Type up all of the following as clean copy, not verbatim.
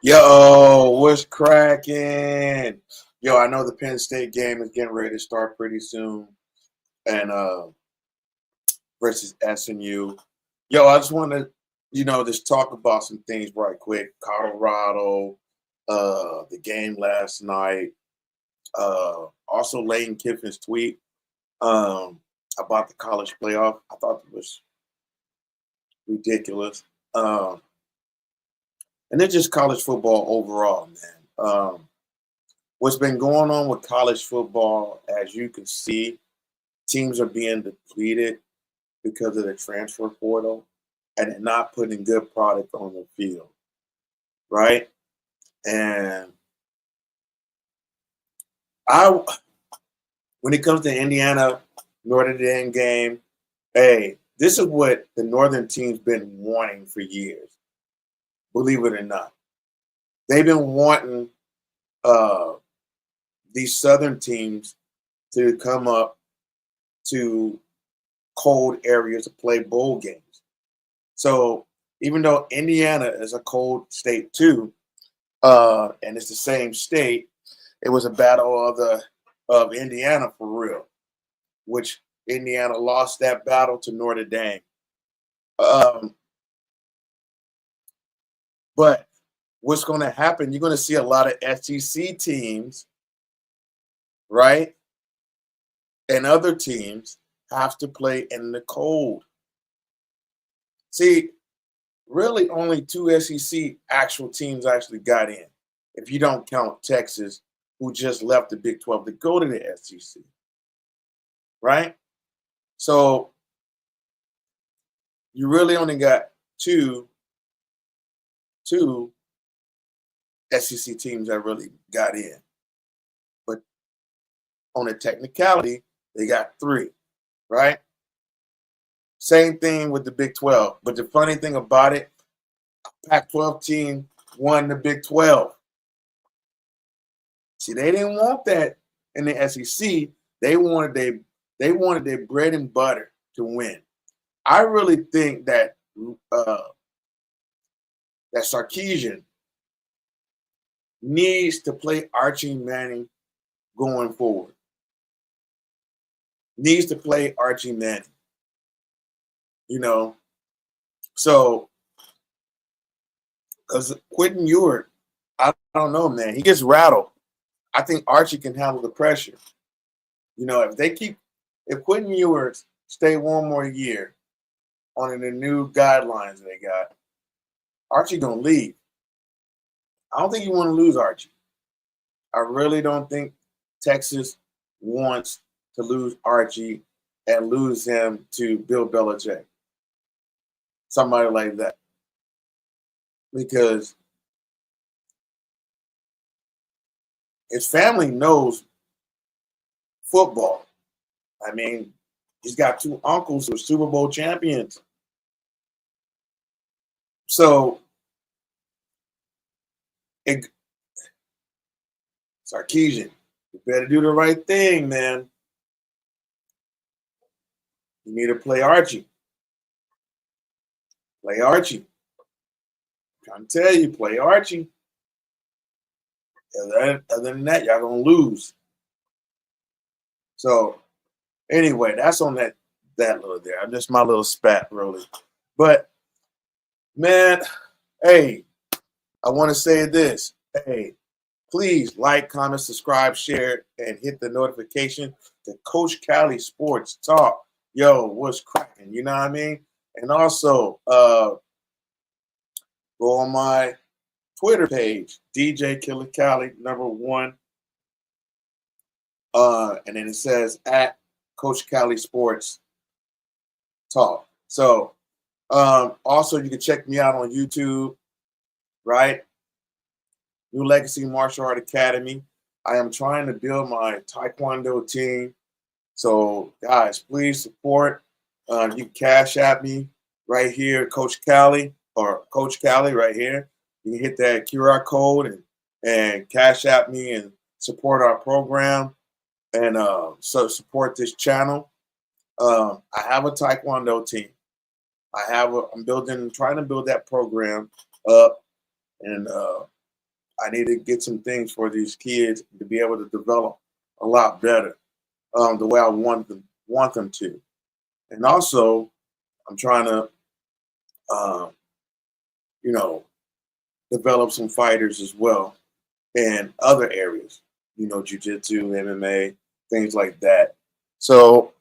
Yo, what's cracking? Yo, I know the Penn State game is getting ready to start pretty soon, and versus SMU. Yo, I just want to, just talk about some things right quick. Colorado, the game last night. Also, Lane Kiffin's tweet about the college playoff. I thought it was ridiculous. And then just college football overall, man. What's been going on with college football, as you can see, teams are being depleted because of the transfer portal and they're not putting good product on the field, right? And I, when it comes to Indiana Notre Dame game, hey, this is what the Northern team's been wanting for years. Believe it or not, they've been wanting these Southern teams to come up to cold areas to play bowl games. So even though Indiana is a cold state too, and it's the same state, it was a battle of Indiana for real, which Indiana lost that battle to Notre Dame. Um, but what's going to happen? You're going to see a lot of SEC teams, right, and other teams have to play in the cold. See, really only two SEC actual teams actually got in, if you don't count Texas, who just left the Big 12 to go to the SEC, right? So you really only got two SEC teams that really got in. But on a technicality, they got three, right? Same thing with the Big 12. But the funny thing about it, Pac-12 team won the Big 12. See, they didn't want that in the SEC. They wanted their bread and butter to win. I really think that that Sarkisian needs to play Archie Manning going forward. Needs to play Archie Manning. So because Quentin Ewart, I don't know, man. He gets rattled. I think Archie can handle the pressure. If Quentin Ewart stay one more year on the new guidelines they got, Archie gonna leave. I don't think you want to lose Archie. I really don't think Texas wants to lose Archie and lose him to Bill Belichick, somebody like that, because his family knows football. I mean, he's got two uncles who are Super Bowl champions. So, Sarkisian, you better do the right thing, man. You need to play Archie. Play Archie. I'm trying to tell you, play Archie. Other than that, y'all gonna lose. So, anyway, that's on that little there. I'm just my little spat, really. But man, hey, I want to say this. Hey, please like, comment, subscribe, share, and hit the notification to Coach Cali Sports Talk. Yo, what's cracking? You know what I mean? And also, go on my Twitter page, DJ Killer Cali, #1. And then it says at Coach Cali Sports Talk. So, also you can check me out on YouTube, right? New Legacy Martial Art Academy. I am trying to build my Taekwondo team. So, guys, please support. You can cash at me right here, Coach Cali, or Coach Cali right here. You can hit that QR code and cash at me and support our program and so support this channel. I have a Taekwondo team. I'm trying to build that program up, and I need to get some things for these kids to be able to develop a lot better, the way I want them to. And also, I'm trying to, um, you know, develop some fighters as well in other areas, jujitsu, MMA, things like that. So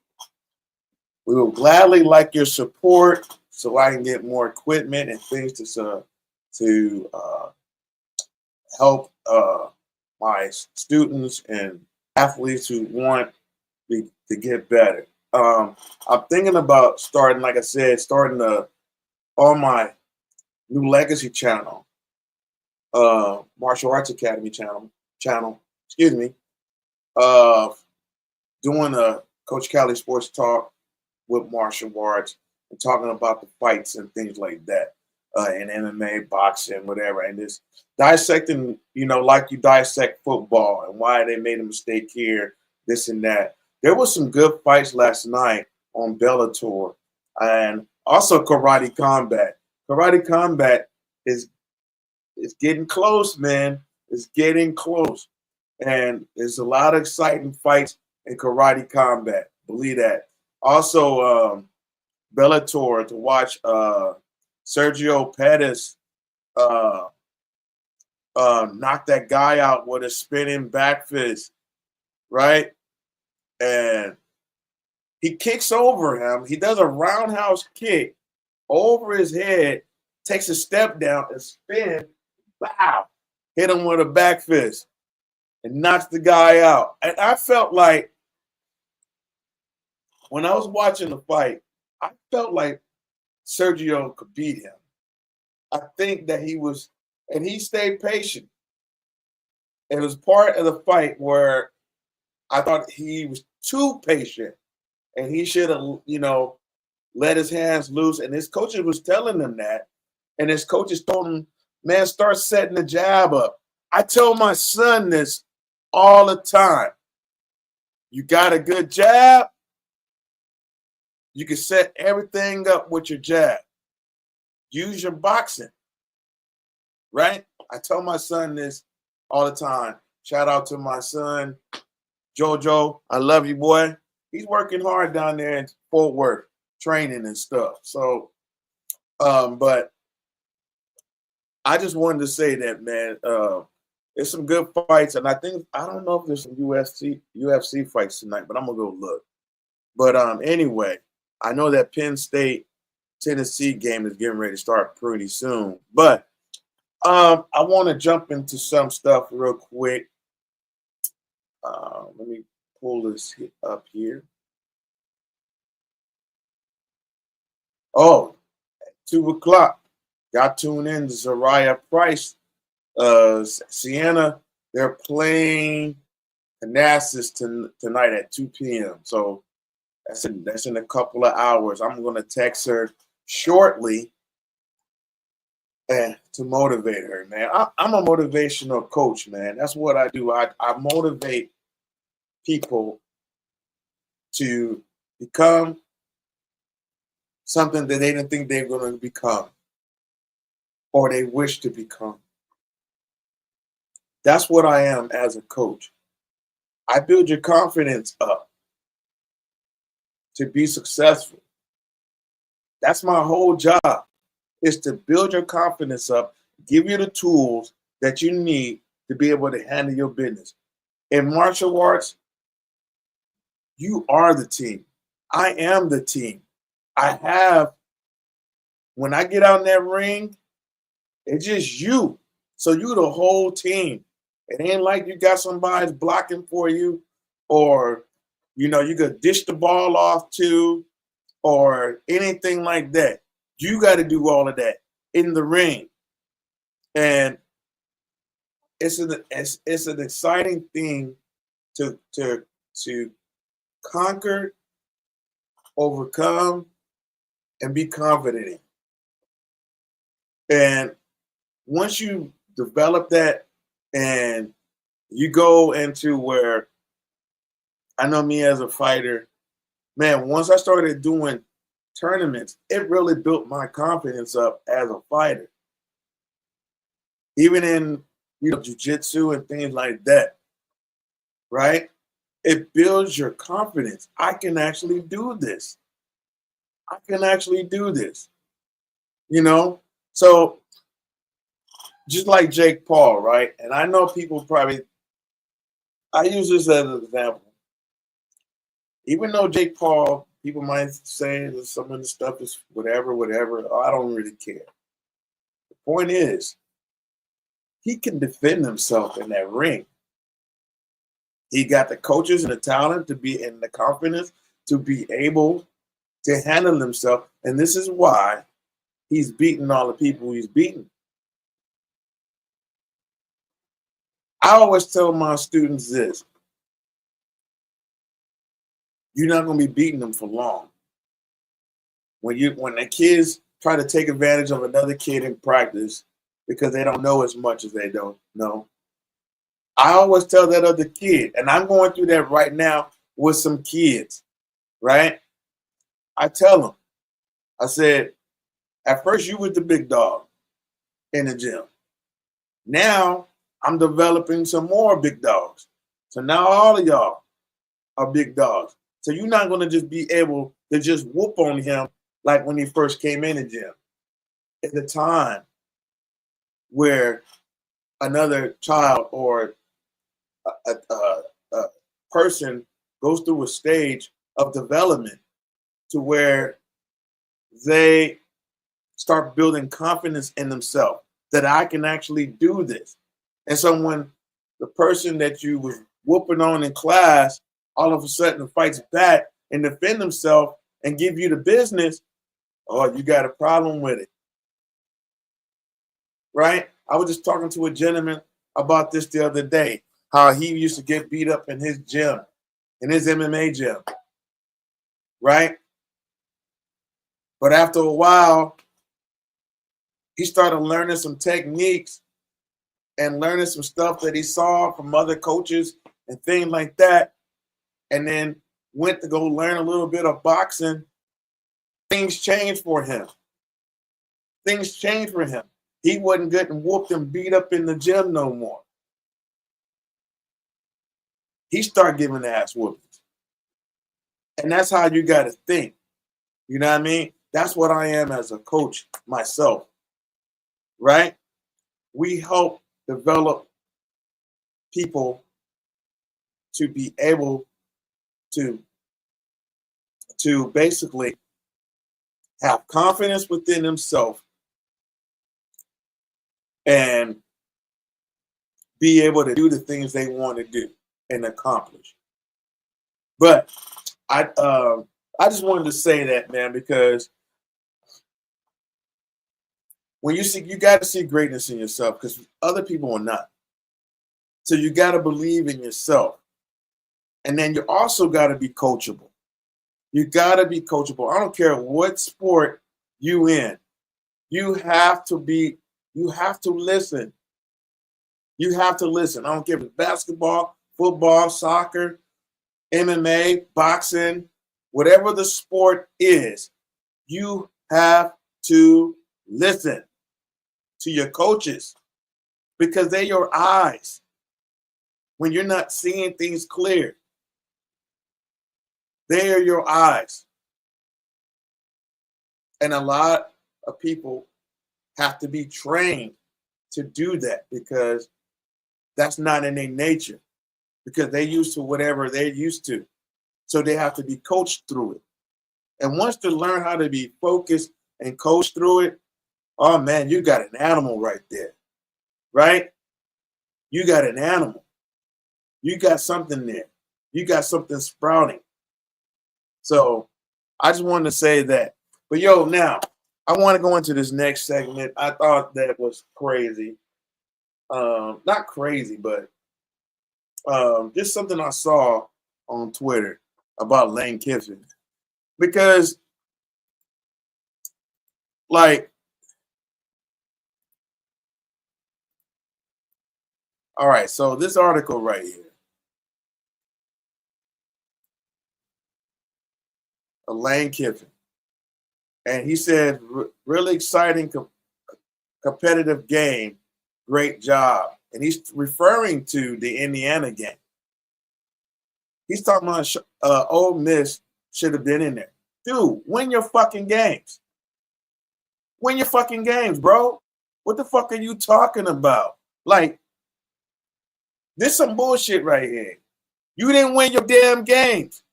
we will gladly like your support so I can get more equipment and things to help my students and athletes who want to get better. I'm thinking about starting, like I said, starting on my new legacy channel, martial arts academy channel. Excuse me. Uh, Doing a Coach Cali Sports Talk with martial arts and talking about the fights and things like that, in MMA, boxing, whatever, and just dissecting, like you dissect football and why they made a mistake here, this and that. There was some good fights last night on Bellator, and also Karate Combat. Karate Combat is getting close, man. It's getting close, and there's a lot of exciting fights in Karate Combat. Believe that. Also, Bellator to watch Sergio Pettis uh, knock that guy out with a spinning back fist, right? And he kicks over him. He does a roundhouse kick over his head, takes a step down and spin, wow, hit him with a back fist and knocks the guy out. And I felt like when I was watching the fight, I felt like Sergio could beat him. I think that he stayed patient. It was part of the fight where I thought he was too patient and he should have, let his hands loose. And his coaches was telling him that. And his coaches told him, man, start setting the jab up. I tell my son this all the time. You got a good jab, you can set everything up with your jab. Use your boxing, right? I tell my son this all the time. Shout out to my son, Jojo. I love you, boy. He's working hard down there in Fort Worth, training and stuff. So, but I just wanted to say that, man, there's some good fights. And I don't know if there's some UFC fights tonight, but I'm going to go look. But anyway, I know that Penn State Tennessee game is getting ready to start pretty soon. But I want to jump into some stuff real quick. Let me pull this up here. Oh, at 2 o'clock, got tuned in to Zariah Price. Sienna, they're playing Canassus tonight at 2 p.m. So that's in a couple of hours. I'm going to text her shortly and to motivate her, man. I'm a motivational coach, man. That's what I do. I motivate people to become something that they didn't think they were going to become or they wish to become. That's what I am as a coach. I build your confidence up to be successful. That's my whole job, is to build your confidence up, give you the tools that you need to be able to handle your business. In martial arts, you are the team. I am the team. When I get out in that ring, it's just you. So you the whole team. It ain't like you got somebody blocking for you, or you could dish the ball off to, or anything like that. You got to do all of that in the ring, and it's an exciting thing to conquer, overcome, and be confident in. And once you develop that, and you go into where, I know me as a fighter, man, once I started doing tournaments, it really built my confidence up as a fighter. Even in jujitsu and things like that, right? It builds your confidence. I can actually do this. I can actually do this, you know? So just like Jake Paul, right? And I know people probably, I use this as an example. Even though Jake Paul, people might say that some of the stuff is whatever, I don't really care. The point is, he can defend himself in that ring. He got the coaches and the talent to be in the confidence to be able to handle himself. And this is why he's beaten all the people he's beaten. I always tell my students this: you're not going to be beating them for long. When the kids try to take advantage of another kid in practice because they don't know as much as they don't know, I always tell that other kid, and I'm going through that right now with some kids, right? I tell them, I said, at first you was the big dog in the gym. Now I'm developing some more big dogs. So now all of y'all are big dogs. So you're not going to just be able to just whoop on him like when he first came in the gym. At the time where another child or a person goes through a stage of development to where they start building confidence in themselves that I can actually do this. And so when the person that you was whooping on in class all of a sudden fights back and defend himself and give you the business, oh, you got a problem with it, right? I was just talking to a gentleman about this the other day, how he used to get beat up in his gym, in his MMA gym, right? But after a while, he started learning some techniques and learning some stuff that he saw from other coaches and things like that, and then went to go learn a little bit of boxing. Things changed for him. Things changed for him. He wasn't getting whooped and beat up in the gym no more. He started giving ass whoopings. And that's how you got to think. You know what I mean? That's what I am as a coach myself, right? We help develop people to be able to basically have confidence within themselves and be able to do the things they want to do and accomplish. But I just wanted to say that, man, because when you got to see greatness in yourself, because other people are not. So you got to believe in yourself. And then you also got to be coachable. You got to be coachable. I don't care what sport you in. You have to listen. You have to listen. I don't care if it's basketball, football, soccer, MMA, boxing, whatever the sport is, you have to listen to your coaches because they're your eyes when you're not seeing things clear. They are your eyes. And a lot of people have to be trained to do that because that's not in their nature, because they're used to whatever they're used to. So they have to be coached through it. And once they learn how to be focused and coached through it, oh man, you got an animal right there, right? You got an animal. You got something there. You got something sprouting. So I just wanted to say that. But yo, now I want to go into this next segment. I thought that was crazy. Not crazy, but just something I saw on Twitter about Lane Kiffin. Because, like, all right, so this article right here. Lane Kiffin. And he said, really exciting competitive game. Great job. and he's referring to the Indiana game. He's talking about Ole Miss should have been in there. Dude, win your fucking games. Win your fucking games, bro. What the fuck are you talking about? Like, this some bullshit right here. You didn't win your damn games.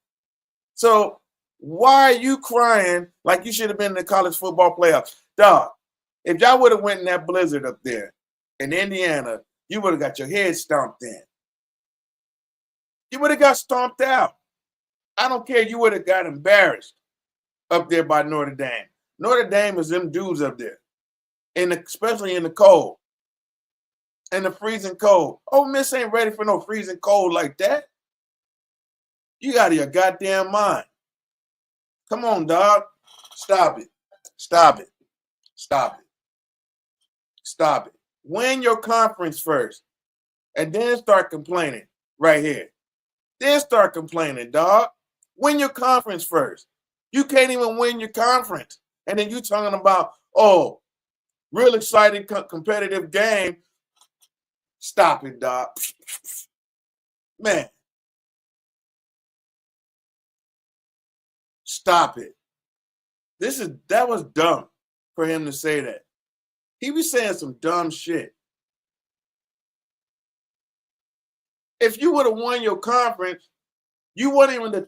So why are you crying like you should have been in the college football playoffs? Dog, if y'all would have went in that blizzard up there in Indiana, you would have got your head stomped in. You would have got stomped out. I don't care. You would have got embarrassed up there by Notre Dame. Notre Dame is them dudes up there, especially in the cold, in the freezing cold. Ole Miss ain't ready for no freezing cold like that. You out of your goddamn mind. Come on, dog. Stop it. Stop it. Stop it. Stop it. Win your conference first, and then start complaining right here. Then start complaining, dog. Win your conference first. You can't even win your conference. And then you talking about, oh, real exciting competitive game. Stop it, dog. Man. Stop it. That was dumb for him to say that. He was saying some dumb shit. If you would have won your conference, you weren't even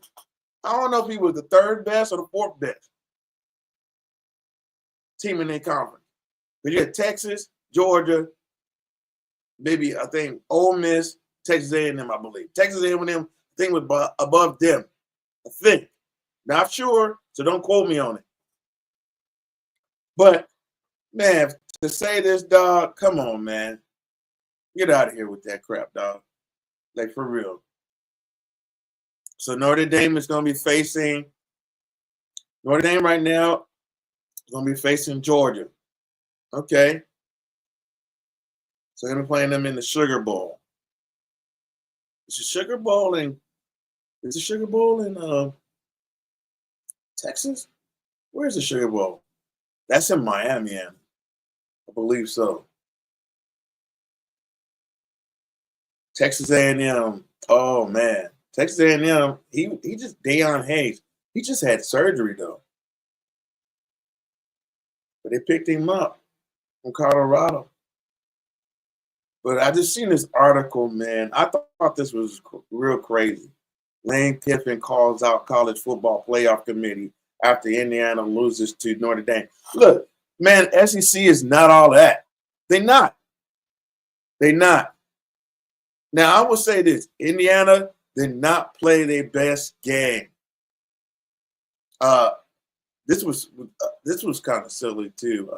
I don't know if he was the third best or the fourth best team in their conference. But you had Texas, Georgia, maybe I think Ole Miss, Texas A&M, I believe. Texas A&M, I think was above them. I think. Not sure, so don't quote me on it. But, man, to say this, dog, come on, man. Get out of here with that crap, dog. Like, for real. So Notre Dame is going to be facing – Notre Dame right now is going to be facing Georgia. Okay. So they're going to be playing them in the Sugar Bowl. Is the Sugar Bowl in Texas? Where's the Sugar Bowl? That's in Miami, I believe so. Texas A&M. Oh man, Texas A&M. He just Deion Hayes. He just had surgery though, but they picked him up from Colorado. But I just seen this article, man. I thought this was real crazy. Lane Kiffin calls out college football playoff committee after Indiana loses to Notre Dame. Look, man, SEC is not all that. They're not. They're not. Now, I will say this. Indiana did not play their best game. This was kind of silly, too.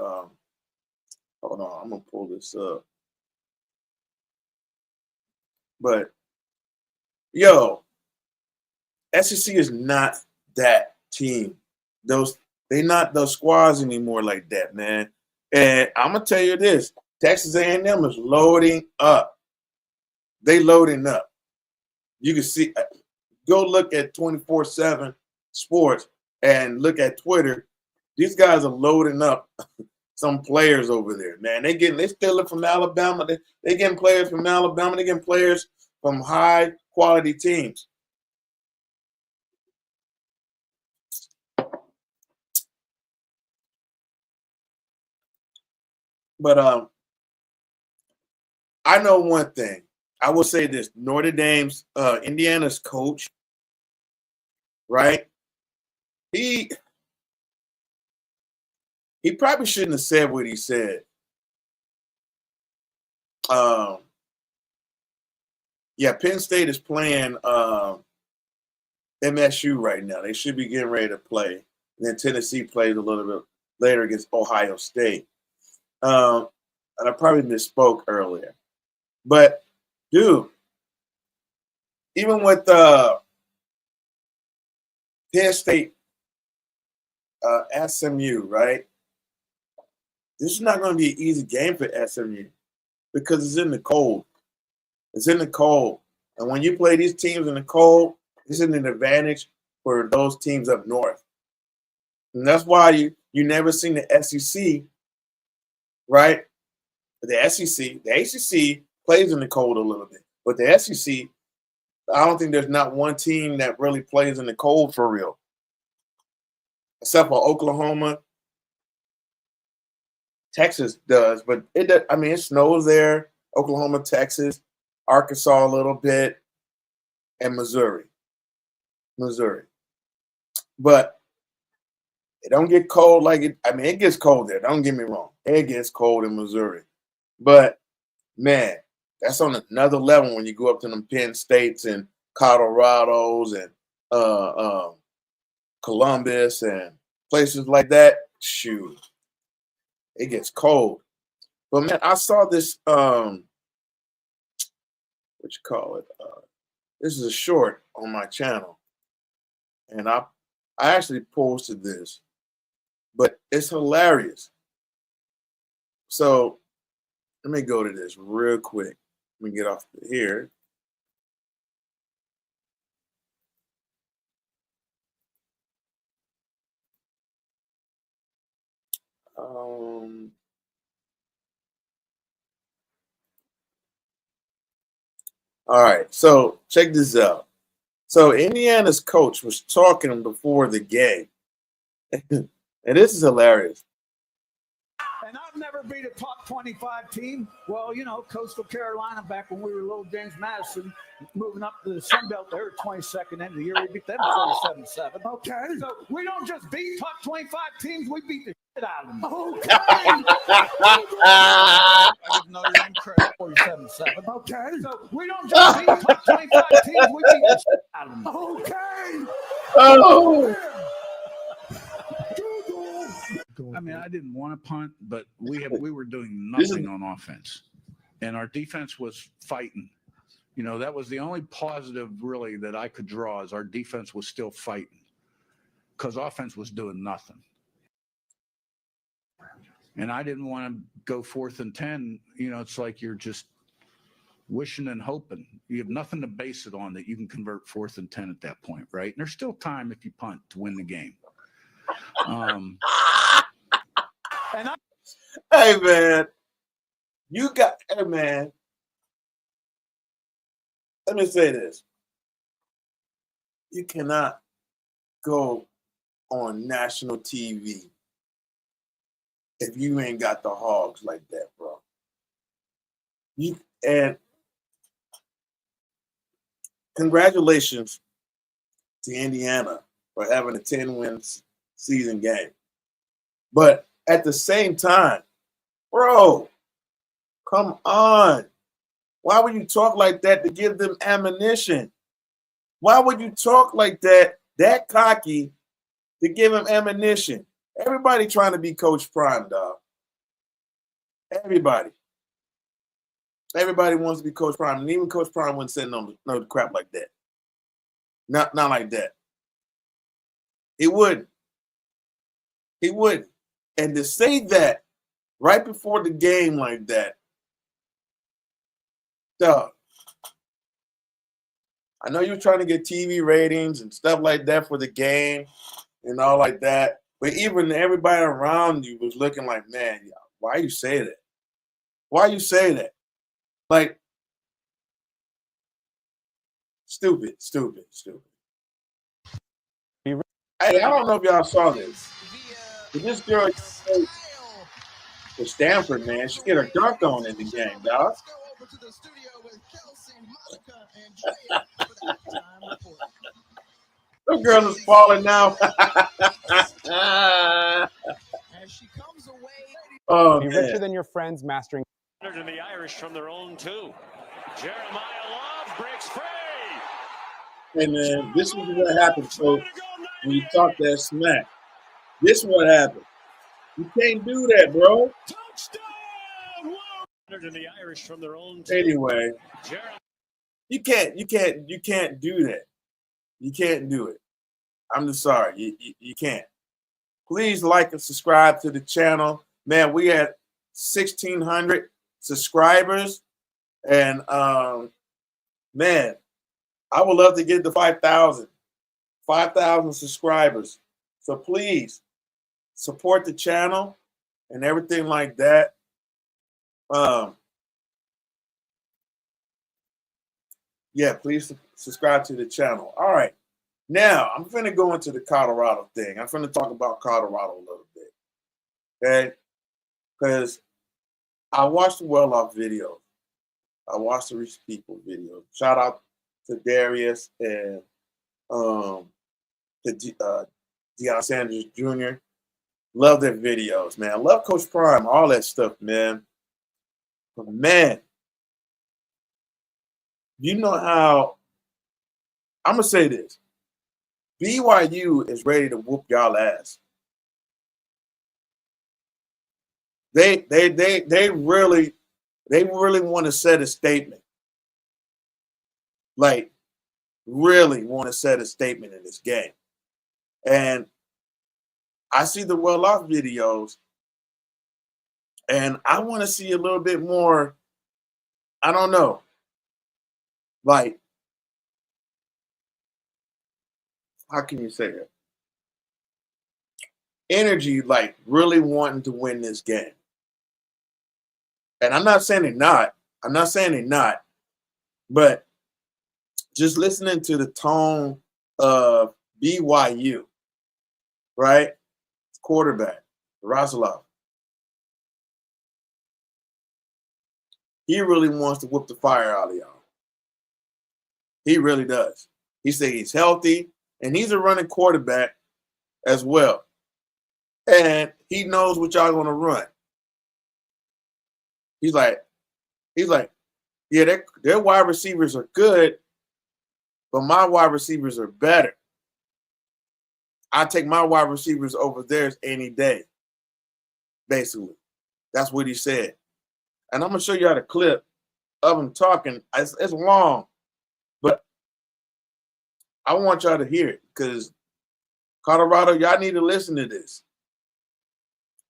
Hold on. I'm going to pull this up. But, yo, SEC is not that team. They're not those squads anymore like that, man. And I'm gonna tell you this: Texas A&M is loading up. They loading up. You can see. Go look at 24/7 Sports and look at Twitter. These guys are loading up some players over there, man. They stealing from Alabama. They getting players from Alabama. They getting players from high quality teams. But I know one thing. I will say this: Notre Dame's Indiana's coach, right? He probably shouldn't have said what he said. Yeah, Penn State is playing MSU right now. They should be getting ready to play. And then Tennessee plays a little bit later against Ohio State. And I probably misspoke earlier. But, dude, even with Penn State SMU, right? This is not going to be an easy game for SMU because it's in the cold. It's in the cold. And when you play these teams in the cold, this is an advantage for those teams up north. And that's why you never seen the SEC, right? The SEC, the ACC plays in the cold a little bit. But the SEC, I don't think there's not one team that really plays in the cold for real, except for Oklahoma. Texas does, but it snows there. Oklahoma, Texas, Arkansas a little bit, and Missouri. But it don't get cold like it. I mean, it gets cold there. Don't get me wrong. It gets cold in Missouri. But, man, that's on another level when you go up to them Penn States and Colorados and Columbus and places like that. Shoot. It gets cold. But, man, I saw this, this is a short on my channel. And I actually posted this. But it's hilarious. So let me go to this real quick. Let me get off here. All right, so check this out. So Indiana's coach was talking before the game, and this is hilarious. And I've never beat a top 25 team. Well, you know, Coastal Carolina back when we were little James Madison, moving up to the Sun Belt there, 22nd end of the year, we beat them 47-7. Okay. So we don't just beat top 25 teams, we beat the shit out of them. Okay. I didn't know your name correct, 47-7. Okay. So we don't just beat top 25 teams, we beat the shit out of them. Okay. Oh. I mean, I didn't want to punt, but we were doing nothing on offense, and our defense was fighting. You know, that was the only positive really that I could draw, is our defense was still fighting, because offense was doing nothing. And I didn't want to go 4th and 10. You know, it's like you're just wishing and hoping. You have nothing to base it on that you can convert 4th and 10 at that point, right? And there's still time if you punt to win the game. Hey, man, let me say this. You cannot go on national TV if you ain't got the hogs like that, bro. And congratulations to Indiana for having a 10-win season game. But at the same time, bro, come on. Why would you talk like that to give them ammunition? Why would you talk like that cocky, to give them ammunition? Everybody trying to be Coach Prime, dog. Everybody. Everybody wants to be Coach Prime. And even Coach Prime wouldn't say no crap like that. Not like that. He wouldn't. He wouldn't. And to say that right before the game like that, dog, I know you're trying to get TV ratings and stuff like that for the game and all like that, but even everybody around you was looking like, man, why you say that? Why you say that? Like, stupid. Hey, I don't know if y'all saw this, but this girl for Stanford, man, she get her dunk on in the game, dog. The girl is falling now. Oh, be richer than your friends mastering. And the Irish from their own two. Jeremiah Love breaks free. Hey, man, this is what happens, folks, when you talk that smack. This is what happens. You can't do that, bro. Touchdown! And the Irish from their own two. Anyway, you can't do that. You can't do it. I'm just sorry. You can't. Please like and subscribe to the channel. Man, we had 1,600 subscribers. And, man, I would love to get to 5,000 subscribers. So please support the channel and everything like that. Yeah, please subscribe to the channel. All right. Now, I'm going to go into the Colorado thing. I'm going to talk about Colorado a little bit. Okay? Because I watched the well-off videos. I watched the Rich People video. Shout out to Darius and to Deion Sanders Jr. Love their videos, man. I love Coach Prime, all that stuff, man. But, man, you know how – I'm going to say this. BYU is ready to whoop y'all ass. They really want to set a statement. Like, really want to set a statement in this game. And I see the well-off videos, and I want to see a little bit more, I don't know, like, how can you say it? Energy, like really wanting to win this game. And I'm not saying they're not. I'm not saying they're not. But just listening to the tone of BYU, right? Quarterback, Rasulov. He really wants to whoop the fire out of y'all. He really does. He said he's healthy, and he's a running quarterback as well. And he knows what y'all gonna run. He's like, yeah, their wide receivers are good, but my wide receivers are better. I take my wide receivers over theirs any day. Basically, that's what he said. And I'm gonna show you how the clip of him talking. It's long, but I want y'all to hear it because Colorado, y'all need to listen to this.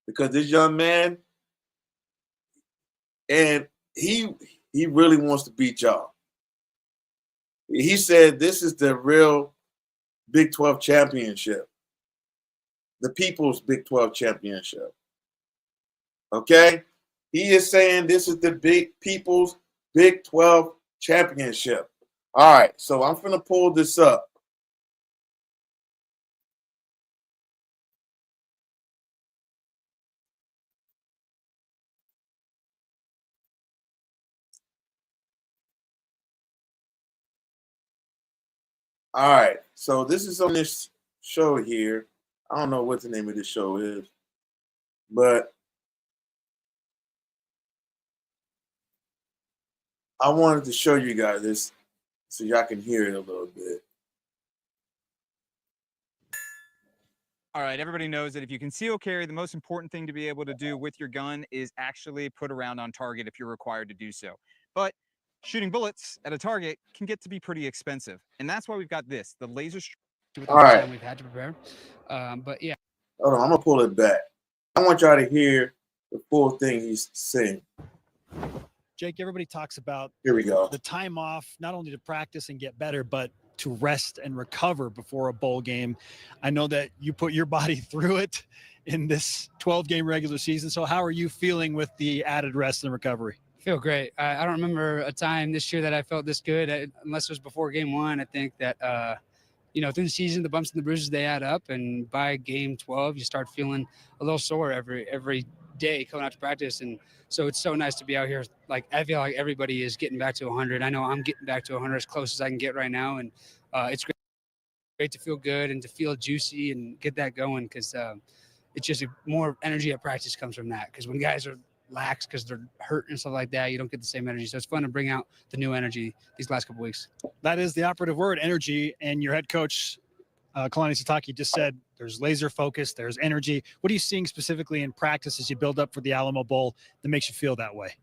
Because this young man, and he really wants to beat y'all. He said this is the real Big 12 championship. The People's Big 12 championship. Okay? He is saying this is the People's Big 12 championship. All right, so I'm going to pull this up. All right, so this is on this show here. I don't know what the name of this show is, but I wanted to show you guys this so y'all can hear it a little bit. All right, everybody knows that if you conceal carry, the most important thing to be able to do with your gun is actually put a round on target if you're required to do so. But shooting bullets at a target can get to be pretty expensive. And that's why we've got this, the laser strike. With all the time we've had to prepare. But yeah. Hold on, I'm going to pull it back. I want y'all to hear the full thing he's saying. Jake, everybody talks about here we go. The time off, not only to practice and get better, but to rest and recover before a bowl game. I know that you put your body through it in this 12-game regular season. So how are you feeling with the added rest and recovery? Feel great. I don't remember a time this year that I felt this good, unless it was before game one. I think that, through the season, the bumps and the bruises, they add up. And by game 12, you start feeling a little sore every day coming out to practice. And so it's so nice to be out here. Like, I feel like everybody is getting back to 100. I know I'm getting back to 100 as close as I can get right now. And it's great to feel good and to feel juicy and get that going because it's just more energy at practice comes from that. Because when guys are lax because they're hurt and stuff like that, you don't get the same energy. So it's fun to bring out the new energy these last couple weeks. That is the operative word, energy. And your head coach, Kalani Sitake, just said there's laser focus, there's energy. What are you seeing specifically in practice as you build up for the Alamo Bowl that makes you feel that way?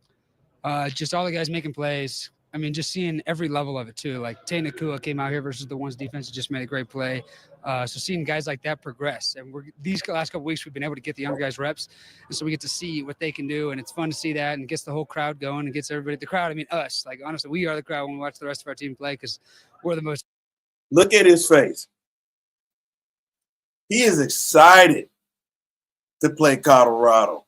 Just all the guys making plays. I mean, just seeing every level of it too. Like Tay Nakua came out here versus the ones defense just made a great play. So seeing guys like that progress, and these last couple weeks we've been able to get the younger guys reps, and so we get to see what they can do, and it's fun to see that, and gets the whole crowd going, and gets everybody. The crowd, I mean us. Like honestly, we are the crowd when we watch the rest of our team play because we're the most. Look at his face. He is excited to play Colorado.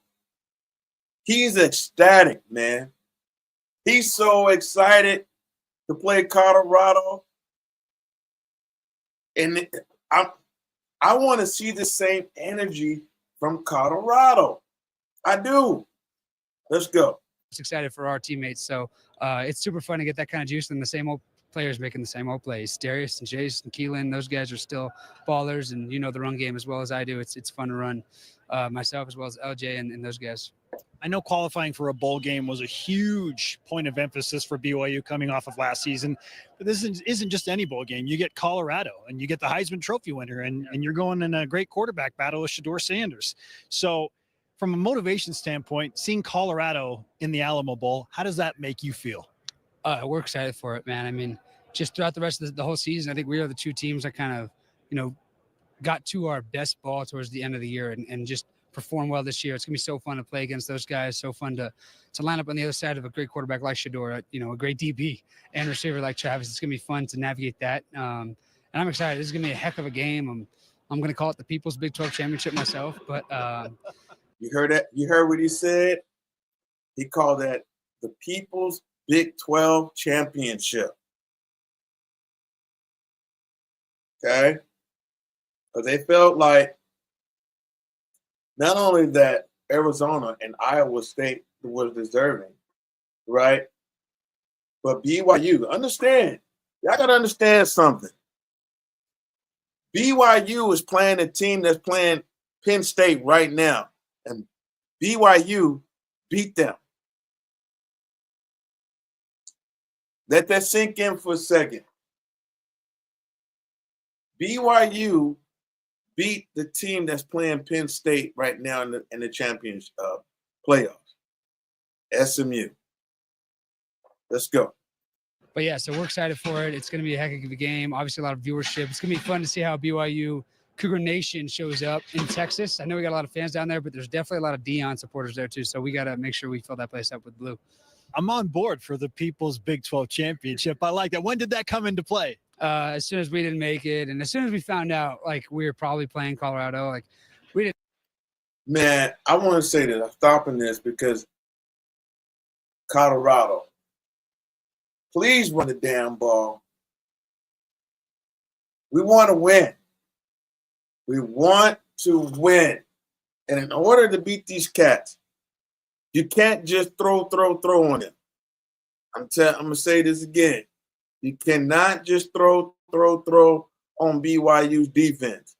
He's ecstatic, man. He's so excited to play Colorado. And I want to see the same energy from Colorado. I do. Let's go. Just excited for our teammates. So it's super fun to get that kind of juice and the same old players making the same old plays. Darius and Jace and Keelan, those guys are still ballers, and you know the run game as well as I do. It's fun to run myself as well as LJ and those guys. I know qualifying for a bowl game was a huge point of emphasis for BYU coming off of last season, but this isn't just any bowl game. You get Colorado, and you get the Heisman Trophy winner, and you're going in a great quarterback battle with Shedeur Sanders. So from a motivation standpoint, seeing Colorado in the Alamo Bowl, how does that make you feel? We're excited for it, man. I mean, just throughout the rest of the whole season, I think we are the two teams that kind of, got to our best ball towards the end of the year and just perform well this year. It's gonna be so fun to play against those guys. So fun to line up on the other side of a great quarterback like Shedeur, a great DB and receiver like Travis. It's gonna be fun to navigate that. And I'm excited. This is gonna be a heck of a game. I'm gonna call it the People's Big 12 Championship myself. But you heard that? You heard what he said? He called that the People's Big 12 Championship. Okay? But they felt like not only that Arizona and Iowa State was deserving, right? But BYU, understand, y'all got to understand something. BYU is playing a team that's playing Penn State right now, and BYU beat them. Let that sink in for a second. BYU beat the team that's playing Penn State right now in the championship playoffs. SMU. Let's go. But yeah, so we're excited for it. It's going to be a heck of a game. Obviously, a lot of viewership. It's going to be fun to see how BYU Cougar Nation shows up in Texas. I know we got a lot of fans down there, but there's definitely a lot of Deion supporters there too. So we got to make sure we fill that place up with blue. I'm on board for the People's Big 12 Championship. I like that. When did that come into play? As soon as we didn't make it, and as soon as we found out, we were probably playing Colorado, we didn't. Man, I want to say that I'm stopping this because Colorado, please run the damn ball. We want to win. We want to win. And in order to beat these cats, you can't just throw on them. I'm going to say this again. You cannot just throw on BYU's defense.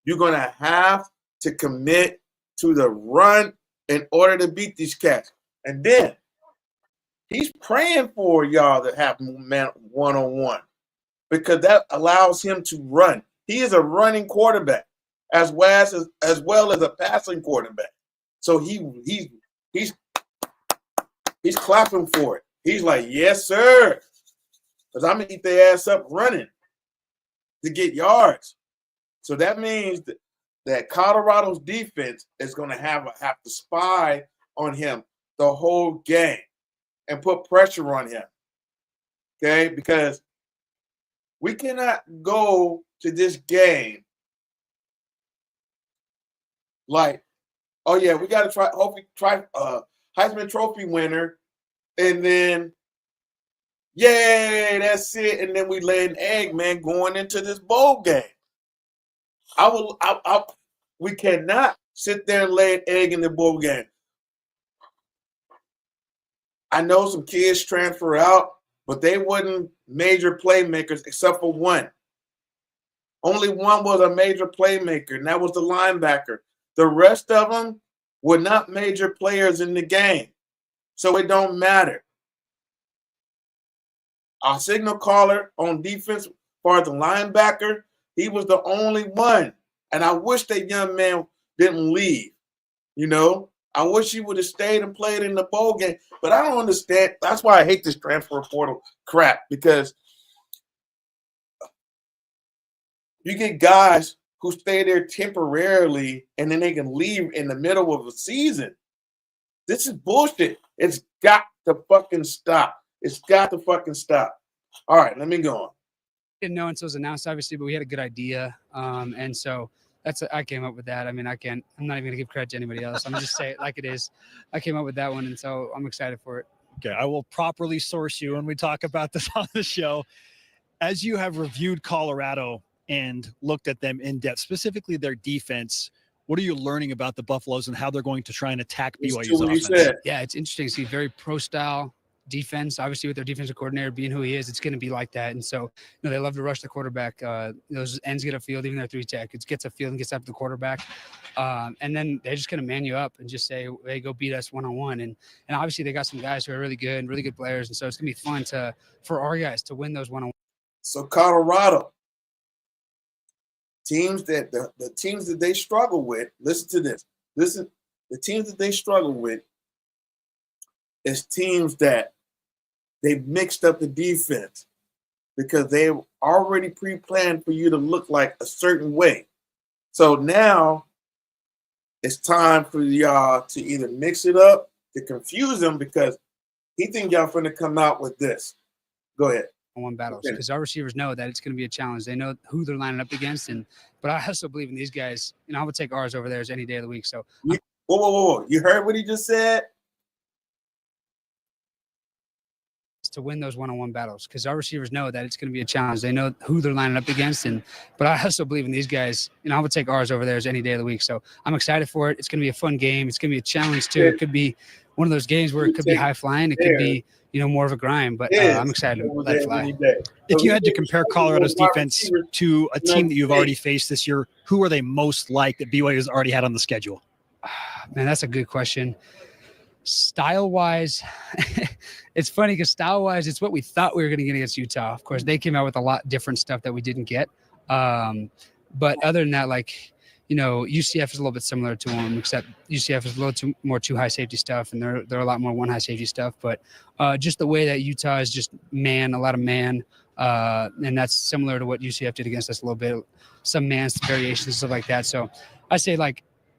You're going to have to commit to the run in order to beat these cats. And then he's praying for y'all to have man one-on-one because that allows him to run. He is a running quarterback as well as a passing quarterback. So he's clapping for it. He's like, yes, sir. Because I'm going to eat their ass up running to get yards. So that means that Colorado's defense is going to have to spy on him the whole game and put pressure on him. Okay? Because we cannot go to this game like, oh, yeah, we got to try Heisman Trophy winner, and then yay, that's it. And then we lay an egg, man, going into this bowl game. We cannot sit there and lay an egg in the bowl game. I know some kids transfer out, but they wasn't major playmakers except for one. Only one was a major playmaker, and that was the linebacker. The rest of them were not major players in the game, so it don't matter. Our signal caller on defense, as far as the linebacker, he was the only one. And I wish that young man didn't leave. I wish he would have stayed and played in the bowl game. But I don't understand. That's why I hate this transfer portal crap, because you get guys who stay there temporarily and then they can leave in the middle of a season. This is bullshit. It's got to fucking stop. It's got to fucking stop. All right, let me go on. Didn't know until it was announced, obviously, but we had a good idea. And so I came up with that. I mean, I'm not even going to give credit to anybody else. I'm going to just say it like it is. I came up with that one, and so I'm excited for it. Okay, I will properly source you when we talk about this on the show. As you have reviewed Colorado and looked at them in depth, specifically their defense, what are you learning about the Buffaloes and how they're going to try and attack BYU's offense? Yeah, it's interesting to see very pro-style defense. Obviously, with their defensive coordinator being who he is, it's going to be like that. And so, they love to rush the quarterback. Those ends get a field, even their three tech. It gets a field and gets after the quarterback. And then they're just going to man you up and just say, hey, go beat us one-on-one. And obviously, they got some guys who are really good and really good players. And so it's going to be fun for our guys to win those one-on-one. So Colorado, teams that the teams that they struggle with, listen to this. The teams that they struggle with is teams that they mixed up the defense because they already pre-planned for you to look like a certain way. So now it's time for y'all to either mix it up to confuse them because he think y'all finna come out with this. Go ahead. One battles because our receivers know that it's going to be a challenge. They know who they're lining up against, but I also believe in these guys. I would take ours over theirs any day of the week. So, whoa! You heard what he just said? To win those one-on-one battles because our receivers know that it's going to be a challenge. They know who they're lining up against, but I also believe in these guys. I would take ours over theirs any day of the week. So I'm excited for it. It's going to be a fun game. It's going to be a challenge too. It could be one of those games where it could be high flying. It could be more of a grind, but I'm excited to let it fly. If you had to compare Colorado's defense to a team that you've already faced this year, who are they most like that BYU has already had on the schedule? Man, that's a good question. Style-wise, it's funny because style-wise, it's what we thought we were going to get against Utah. Of course, they came out with a lot different stuff that we didn't get. But other than that, UCF is a little bit similar to them, except UCF is a little more two high safety stuff, and they're a lot more one high safety stuff. But just the way that Utah is just a lot of man, and that's similar to what UCF did against us a little bit. Some man variations, stuff like that. So I say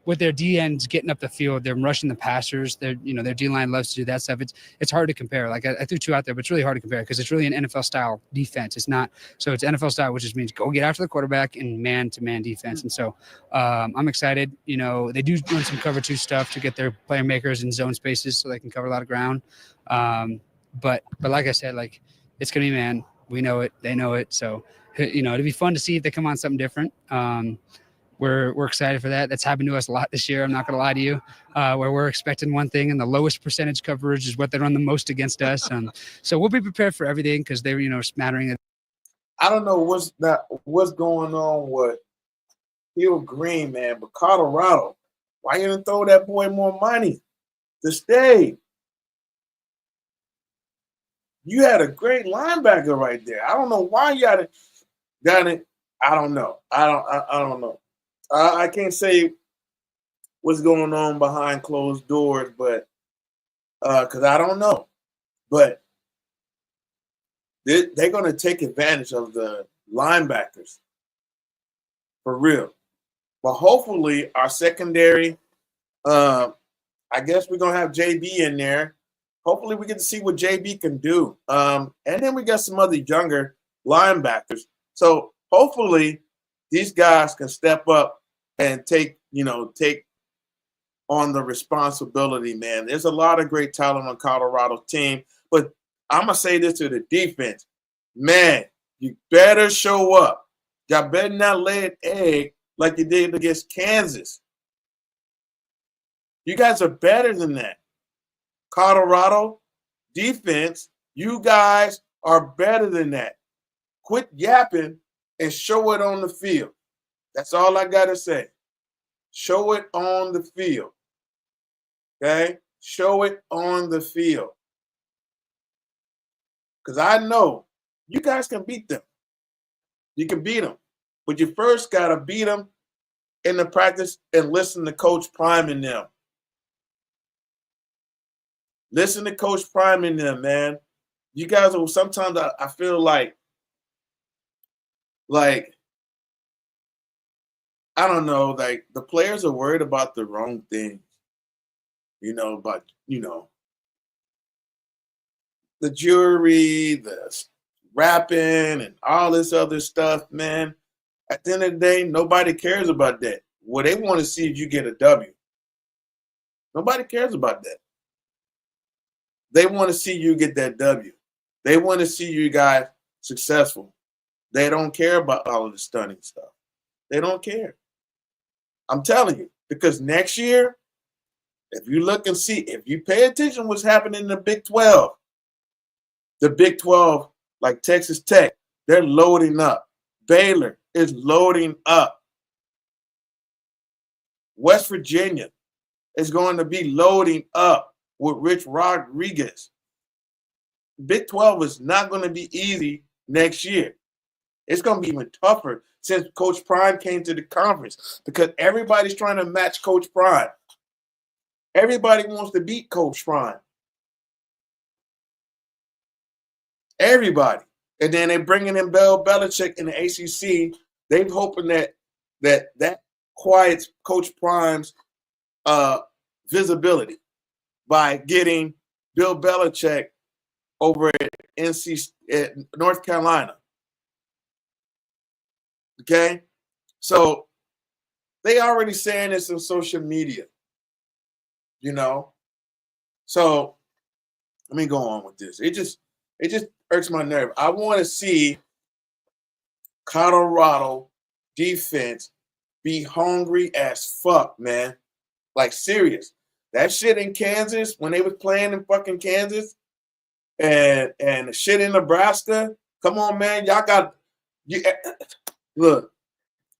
with their D ends getting up the field, they're rushing the passers. Their D line loves to do that stuff. It's hard to compare. I threw two out there, but it's really hard to compare because it's really an NFL style defense. It's not. So it's NFL style, which just means go get after the quarterback and man to man defense. And so I'm excited. They do run some cover two stuff to get their playmakers in zone spaces so they can cover a lot of ground. But like I said, it's gonna be man. We know it. They know it. So it'd be fun to see if they come on something different. We're excited for that. That's happened to us a lot this year. I'm not going to lie to you, where we're expecting one thing and the lowest percentage coverage is what they run the most against us. So we'll be prepared for everything because they're smattering. I don't know what's going on with Hill Green, man, but Colorado, why you didn't throw that boy more money to stay? You had a great linebacker right there. I don't know why you got it. I don't know. I don't know. I can't say what's going on behind closed doors, but because I don't know. But they're going to take advantage of the linebackers for real. But hopefully our secondary, I guess we're going to have JB in there. Hopefully we get to see what JB can do. And then we got some other younger linebackers. So hopefully these guys can step up and take on the responsibility, man. There's a lot of great talent on Colorado's team, but I'm going to say this to the defense. Man, you better show up. Y'all better not lay an egg like you did against Kansas. You guys are better than that. Colorado defense, you guys are better than that. Quit yapping and show it on the field. That's all I got to say. Show it on the field. Okay? Show it on the field. Because I know you guys can beat them. You can beat them. But you first got to beat them in the practice and listen to Coach Prime and them. Listen to Coach Prime and them, man. You guys will sometimes I feel like I don't know, the players are worried about the wrong things. About the jury, the rapping, and all this other stuff, man. At the end of the day, nobody cares about that. What they want to see is you get a W. Nobody cares about that. They want to see you get that W. They want to see you guys successful. They don't care about all of the stunning stuff. They don't care. I'm telling you, because next year, if you look and see, if you pay attention what's happening in the Big 12, like Texas Tech, they're loading up. Baylor is loading up. West Virginia is going to be loading up with Rich Rodriguez. Big 12 is not going to be easy next year. It's going to be even tougher since Coach Prime came to the conference because everybody's trying to match Coach Prime. Everybody wants to beat Coach Prime. Everybody. And then they're bringing in Bill Belichick in the ACC. They're hoping that quiets Coach Prime's visibility by getting Bill Belichick over at North Carolina. Okay? So they already saying this on social media. You know? So let me go on with this. It just hurts my nerve. I want to see Colorado defense be hungry as fuck, man. Like, serious. That shit in Kansas, when they was playing in fucking Kansas, and the shit in Nebraska, come on, man. Y'all got – look,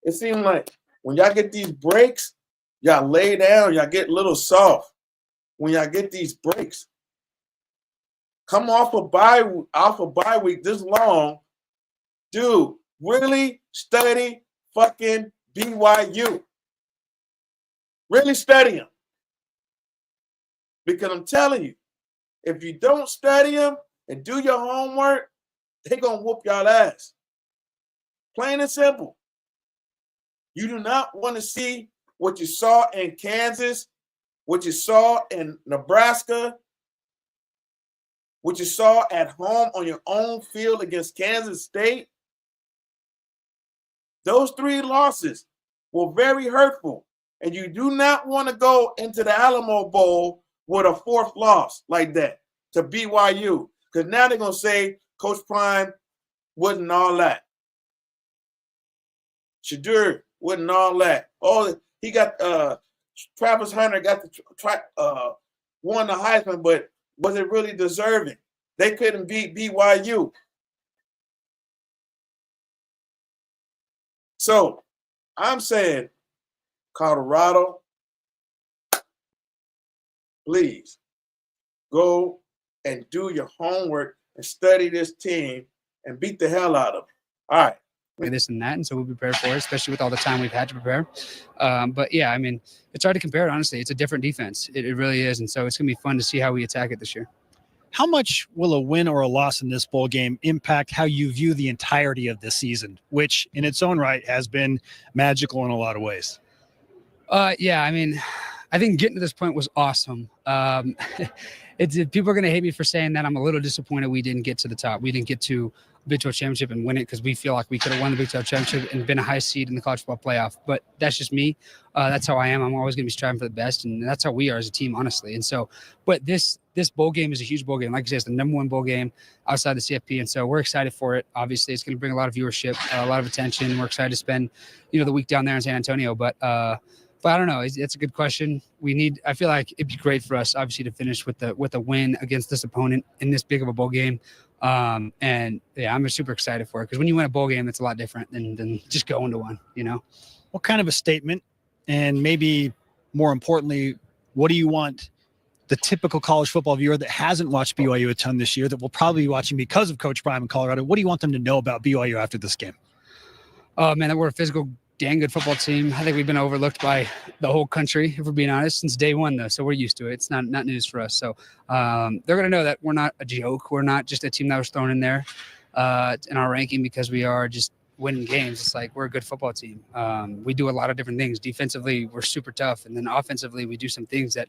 it seems like when y'all get these breaks, y'all lay down, y'all get a little soft when y'all get these breaks. Come off a bye week this long, dude, really study fucking BYU. Really study them. Because I'm telling you, if you don't study them and do your homework, they're going to whoop y'all ass. Plain and simple. You do not want to see what you saw in Kansas, what you saw in Nebraska, what you saw at home on your own field against Kansas State. Those 3 losses were very hurtful. And you do not want to go into the Alamo Bowl with a 4th loss like that to BYU. Because now they're going to say Coach Prime wasn't all that. Shadur wasn't all that. Oh, he got Travis Hunter got won the Heisman, but was it really deserving? They couldn't beat BYU. So I'm saying, Colorado, please go and do your homework and study this team and beat the hell out of them. All right. This and that, and so we'll be prepared for it, especially with all the time we've had to prepare. But yeah, I mean, it's hard to compare it, honestly. It's a different defense. It really is, and so it's going to be fun to see how we attack it this year. How much will a win or a loss in this bowl game impact how you view the entirety of this season, which in its own right has been magical in a lot of ways? Yeah, I mean, I think getting to this point was awesome. People are going to hate me for saying that. I'm a little disappointed we didn't get to the top. We didn't get to Big 12 championship and win it because we feel like we could have won the Big 12 championship and been a high seed in the college football playoff. But that's just me. That's how I am. I'm always going to be striving for the best, and that's how we are as a team, honestly. And so, but this bowl game is a huge bowl game. Like I said, it's the number 1 bowl game outside the CFP, and so we're excited for it. Obviously, it's going to bring a lot of viewership, a lot of attention. We're excited to spend, the week down there in San Antonio. But I don't know. It's a good question. I feel like it'd be great for us, obviously, to finish with a win against this opponent in this big of a bowl game. And yeah, I'm super excited for it because when you win a bowl game, it's a lot different than just going to one, What kind of a statement, and maybe more importantly, what do you want the typical college football viewer that hasn't watched BYU a ton this year, that will probably be watching because of Coach Prime in Colorado? What do you want them to know about BYU after this game? Oh man, that we're a physical, dang good football team. I think we've been overlooked by the whole country, if we're being honest, since day one, though. So we're used to it. It's not news for us. So they're going to know that we're not a joke. We're not just a team that was thrown in there in our ranking because we are just winning games. It's like we're a good football team. We do a lot of different things. Defensively, we're super tough. And then offensively, we do some things that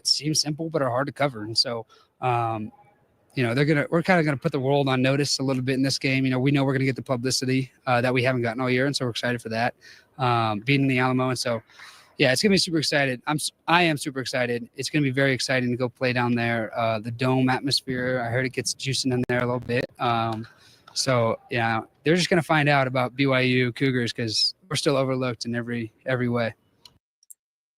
seem simple but are hard to cover. And so we're kind of gonna put the world on notice a little bit in this game. We know we're gonna get the publicity that we haven't gotten all year, and so we're excited for that. Beating the Alamo, and so Yeah, it's gonna be super excited. I am super excited. It's gonna be very exciting to go play down there. The dome atmosphere, I heard it gets juicing in there a little bit. So yeah, they're just gonna find out about BYU Cougars because we're still overlooked in every way.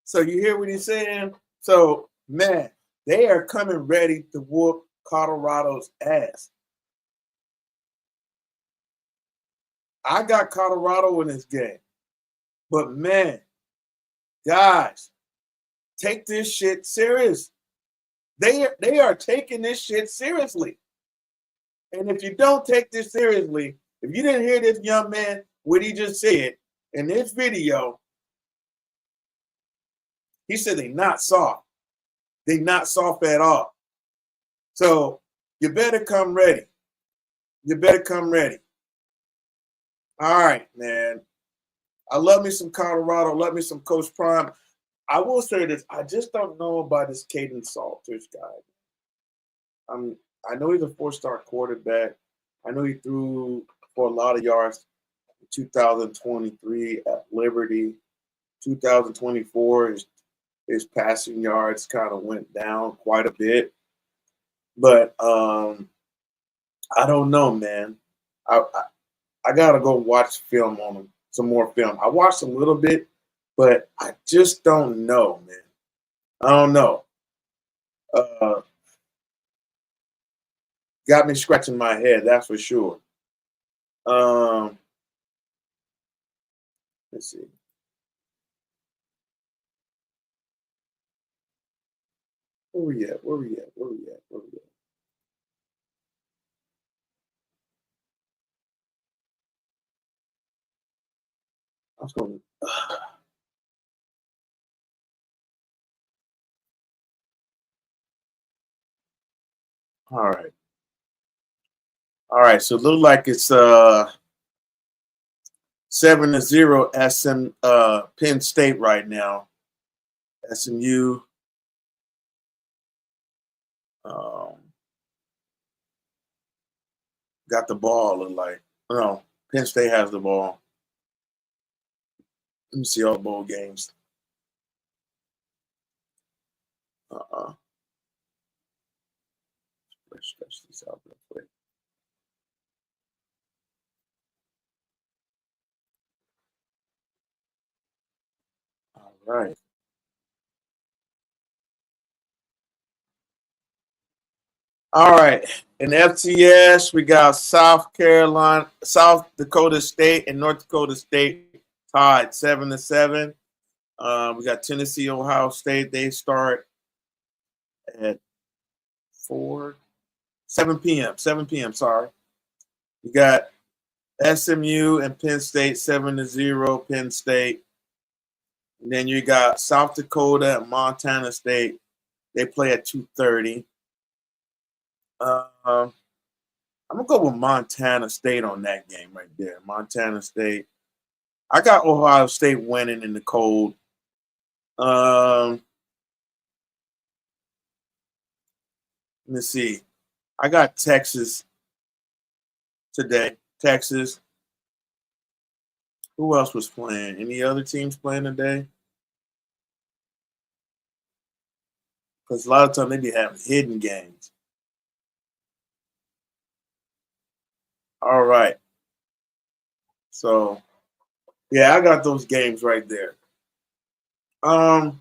So you hear what he's saying? So man, they are coming ready to whoop Colorado's ass. I got Colorado in this game, but man, guys, take this shit serious. They are taking this shit seriously. And if you don't take this seriously, if you didn't hear this young man, what he just said in this video, he said they not soft. They not soft at all. So you better come ready. You better come ready. All right, man. I love me some Colorado. Love me some Coach Prime. I will say this. I just don't know about this Caden Salters guy. I know he's a 4-star quarterback. I know he threw for a lot of yards in 2023 at Liberty. 2024, his passing yards kind of went down quite a bit. But I don't know, man. I got to go watch film on him, some more film. I watched a little bit, but I just don't know, man. I don't know. Got me scratching my head, that's for sure. Let's see. Where we at? I was going. All right. So it looks like it's 7-0 Penn State right now. SMU. Got the ball. Look like no, Penn State has the ball. Let me see all the bowl games. Let's stretch this out real quick. All right. All right. In FCS, we got South Dakota State and North Dakota State tied 7-7. We got Tennessee, Ohio State. They start at 7 p.m. 7 p.m. Sorry. We got SMU and Penn State 7-0. Penn State. And then you got South Dakota and Montana State. They play at 2:30. I'm gonna go with Montana State on that game right there. Montana State. I got Ohio State winning in the cold. Let me see. I got Texas today. Texas. Who else was playing? Any other teams playing today? Because a lot of times they be having hidden games. All right. So, yeah, I got those games right there. I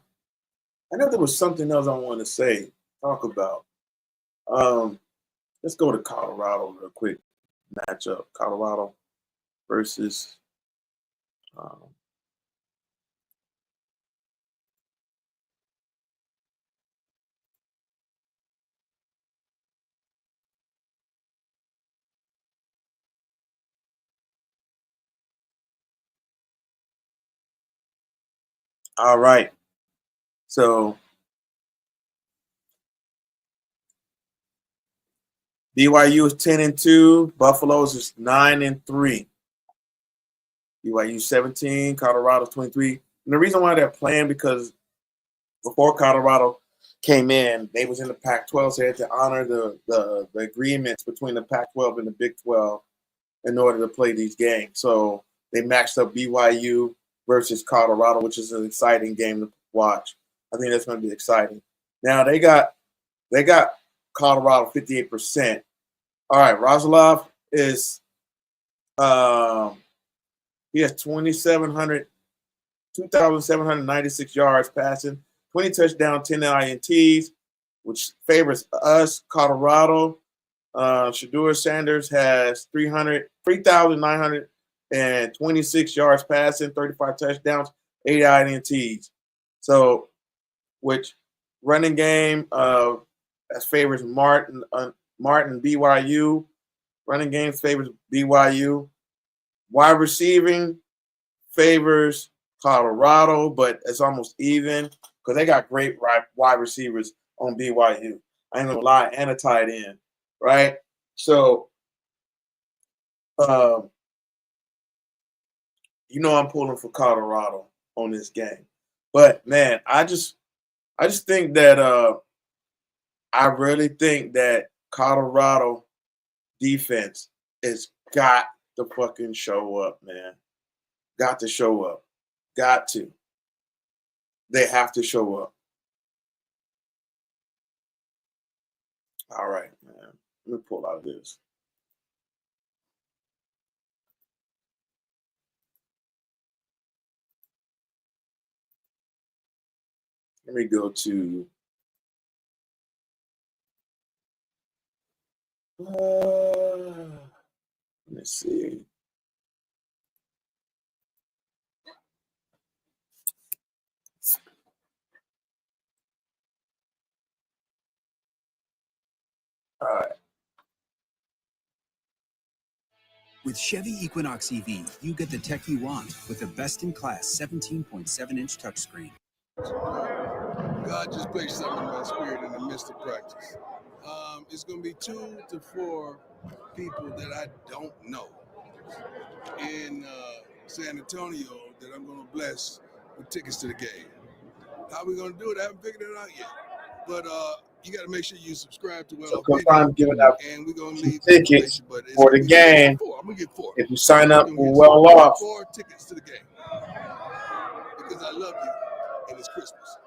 know there was something else I wanted to talk about. Let's go to Colorado real quick. Matchup. Colorado versus all right. So BYU is 10-2. Buffalo's is 9-3. BYU 17. Colorado 23. And the reason why they're playing because before Colorado came in, they was in the Pac-12, so they had to honor the agreements between the Pac-12 and the Big 12 in order to play these games. So they matched up BYU versus Colorado, which is an exciting game to watch. I think that's going to be exciting. Now they got Colorado 58%. All right, Rozalov is he has 2,796 yards passing, 20 touchdowns, 10 INTs, which favors us, Colorado. Shedeur Sanders has 3,926 yards passing, 35 touchdowns, 8 INTs. So, which running game that favors Martin BYU. Running game favors BYU. Wide receiving favors Colorado, but it's almost even because they got great wide receivers on BYU. I ain't gonna lie, and a tight end, right? So, I'm pulling for Colorado on this game, but man, I just think that I really think that Colorado defense has got to fucking show up, man. Got to show up. Got to. They have to show up. All right, man. Let me pull out this. Let me go to let me see. All right. With Chevy Equinox EV, you get the tech you want with a best-in-class 17.7-inch touchscreen. God just placed something in my spirit in the midst of practice. It's going to be 2 to 4 people that I don't know in San Antonio that I'm going to bless with tickets to the game. How we going to do it? I haven't figured it out yet. But you got to make sure you subscribe to So I'm giving out and we're going to leave tickets for the game. I'm going to get 4. If you sign up for Well Off. 4 tickets to the game. Because I love you and it's Christmas.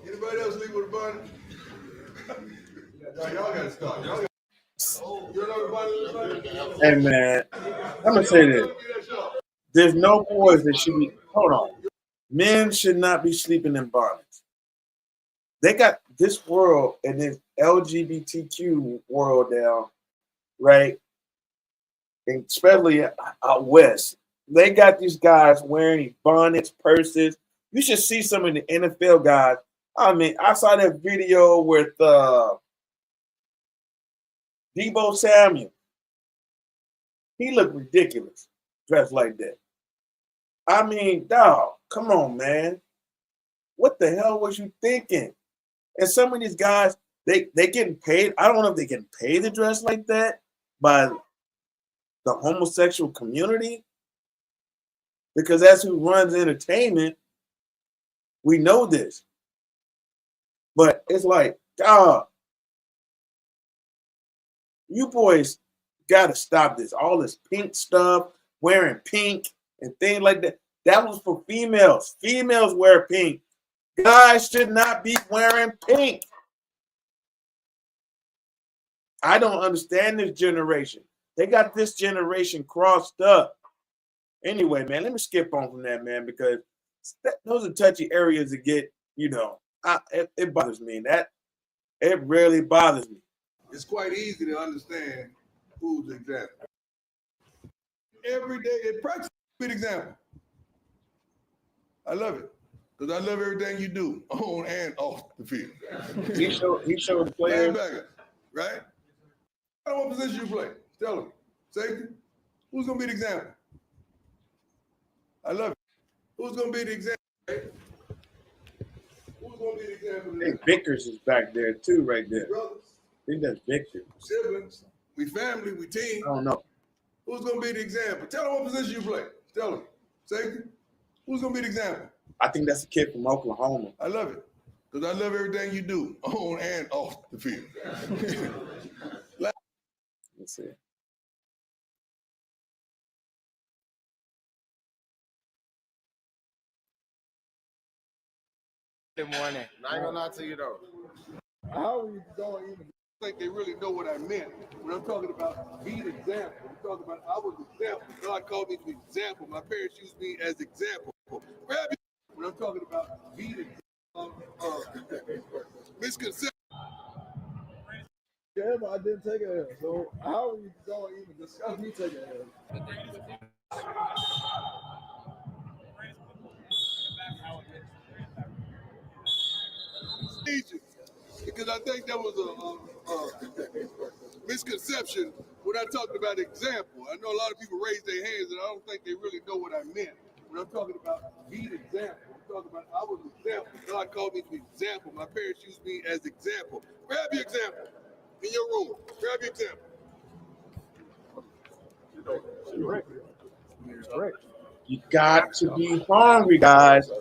Anybody else leave with a bunny? Y'all got to start. Hey, man, I'm going to say this. There's no boys that should be, hold on. Men should not be sleeping in bonnets. They got this world and this LGBTQ world down, right? And especially out west. They got these guys wearing bonnets, purses. You should see some of the NFL guys. I mean, I saw that video with Debo Samuel. He looked ridiculous dressed like that. I mean, dog, come on, man. What the hell was you thinking? And some of these guys, they getting paid. I don't know if they getting paid to dress like that by the homosexual community, because that's who runs entertainment. We know this. But it's like, dog, you boys got to stop this. All this pink stuff, wearing pink and things like that. That was for females. Females wear pink. Guys should not be wearing pink. I don't understand this generation. They got this generation crossed up. Anyway, man, let me skip on from that, man, because those are touchy areas to get, it bothers me. It really bothers me. It's quite easy to understand who's example. Every day in practice, good example. I love it because I love everything you do on and off the field. He showed the players. Linebacker, right? I don't know what position you play. Tell them. Safety. Who's going to be the example? I love it. Who's going to be the example? Who's going to be the example? I think Vickers is back there too, right there. Brothers. I think that's Victor. Siblings. We family. We team. I don't know. Who's going to be the example? Tell them what position you play. Tell them. Safety. Who's going to be the example? I think that's a kid from Oklahoma. I love it because I love everything you do on and off the field. Let's see. Good morning. Not gonna lie to you though. How are you going even? I think they really know what I meant when I'm talking about being example. I'm talking about I was example. God called me to example. My parents used me as example. Grab it when I'm talking about being misconception. Yeah, but I didn't take a L. So how are you going even discuss me taking a L? Because I think that was a misconception when I talked about example. I know a lot of people raise their hands, and I don't think they really know what I meant when I'm talking about being example. I'm talking about I was example. God called me to example. My parents used me as example. Grab your example in your room. Grab your example. You got to be hungry, guys.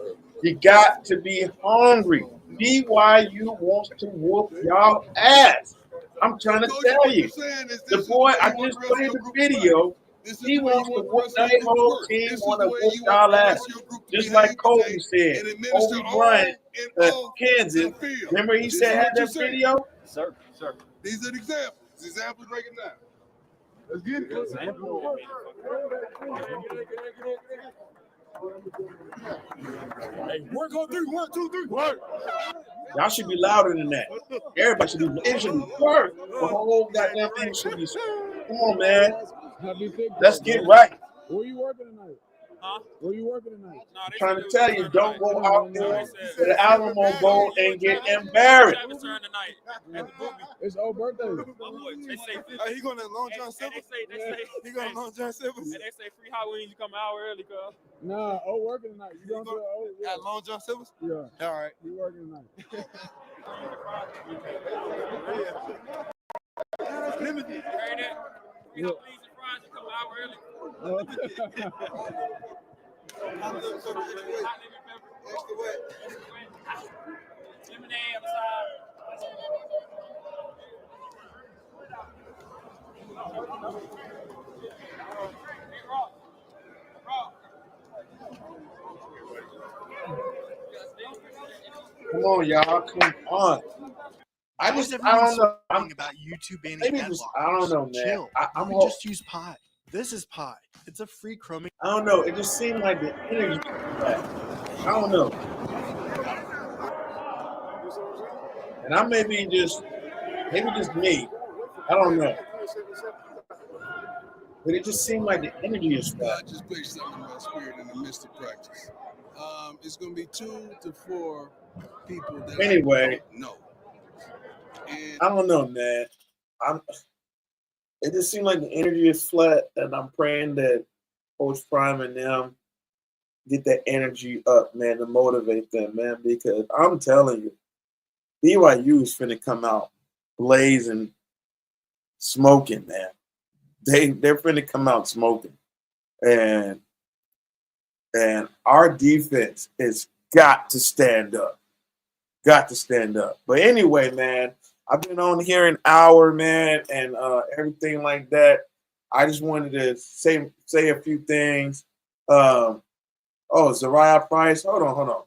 You got to be hungry. BYU wants to whoop y'all ass. I'm trying to tell you. The boy, I just played the video. He wants to whoop that whole team, want to whoop y'all ass. Just like Kobe said. Kobe Bryant, Kansas. Remember he said had that video? Sir. These are the examples. Examples breaking down. Let's get it. Hey, work on 3. 1, 2, 3. Work. Y'all should be louder than that. Everybody should be. It should be work. The whole goddamn thing should be. Come on, man. Let's get right. Where you working tonight? Huh? Where you working tonight? No, I'm trying to tell you, don't go out there to the Alamo Bowl and get embarrassed. It's old birthday. They say He going to Long John Silver? they say He going to Long John Silver? and they say free hot wings. You come an hour early, cuz. Nah, old working tonight. You going to old? Yeah. At Long John Silver's? Yeah. All right. You working tonight? Limited. Heard that? Free hot wings and fries. You come an hour early. Lemonade on the side. Come on, y'all. Come on. I don't know. About YouTube banning Maybe ad just, blockers. I don't know, man. Chill. I'm You just use Pi. This is Pi. It's a free Chrome. I don't know. It just seemed like the energy. I don't know. And I maybe just me. I don't know. But it just seemed like the energy is God flat. just placed something in my spirit in the midst of practice. It's going to be 2 to 4 people that Anyway. I don't know. And I don't know, man. It just seemed like the energy is flat, and I'm praying that Coach Prime and them get that energy up, man, to motivate them, man, because I'm telling you, BYU is finna come out blazing, smoking, man. They're finna come out smoking. And our defense has got to stand up. Got to stand up. But anyway, man, I've been on here an hour, man, and everything like that. I just wanted to say a few things. Zariah Price. Hold on.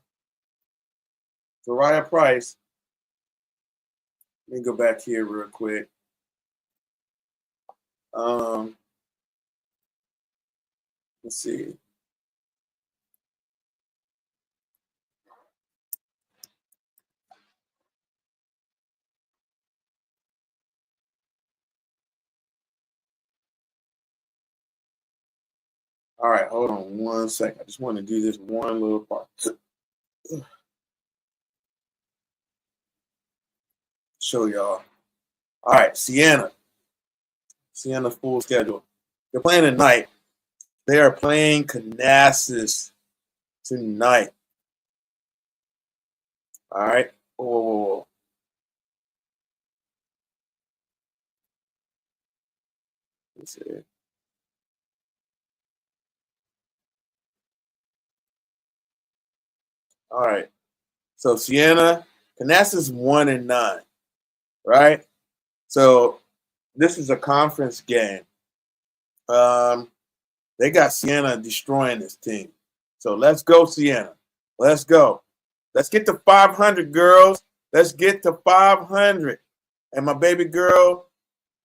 Zariah Price. Let me go back here real quick. Let's see. All right, hold on 1 second. I just want to do this one little part. Show y'all. All right, Siena full schedule. They're playing tonight. They are playing Canassus tonight. All right. Whoa. Let's see. All right. So Siena, Canassus 1-9, right? So this is a conference game. They got Siena destroying this team. So let's go, Siena. Let's go. Let's get to 500, girls. Let's get to 500. And my baby girl,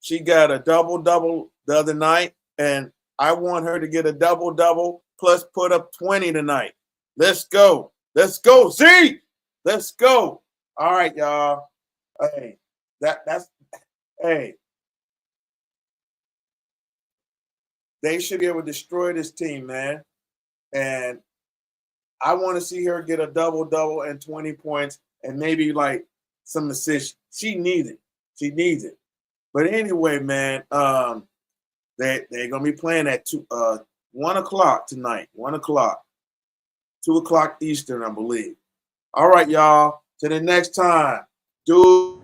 she got a double-double the other night, and I want her to get a double-double plus put up 20 tonight. Let's go. Let's go, Z. Let's go. All right, y'all. Hey, that's hey. They should be able to destroy this team, man. And I want to see her get a double-double and 20 points and maybe like some assists. She needs it. She needs it. But anyway, man, they're gonna be playing at 1 o'clock tonight. 1 o'clock, 2 o'clock Eastern, I believe. All right, y'all. Till the next time, dude.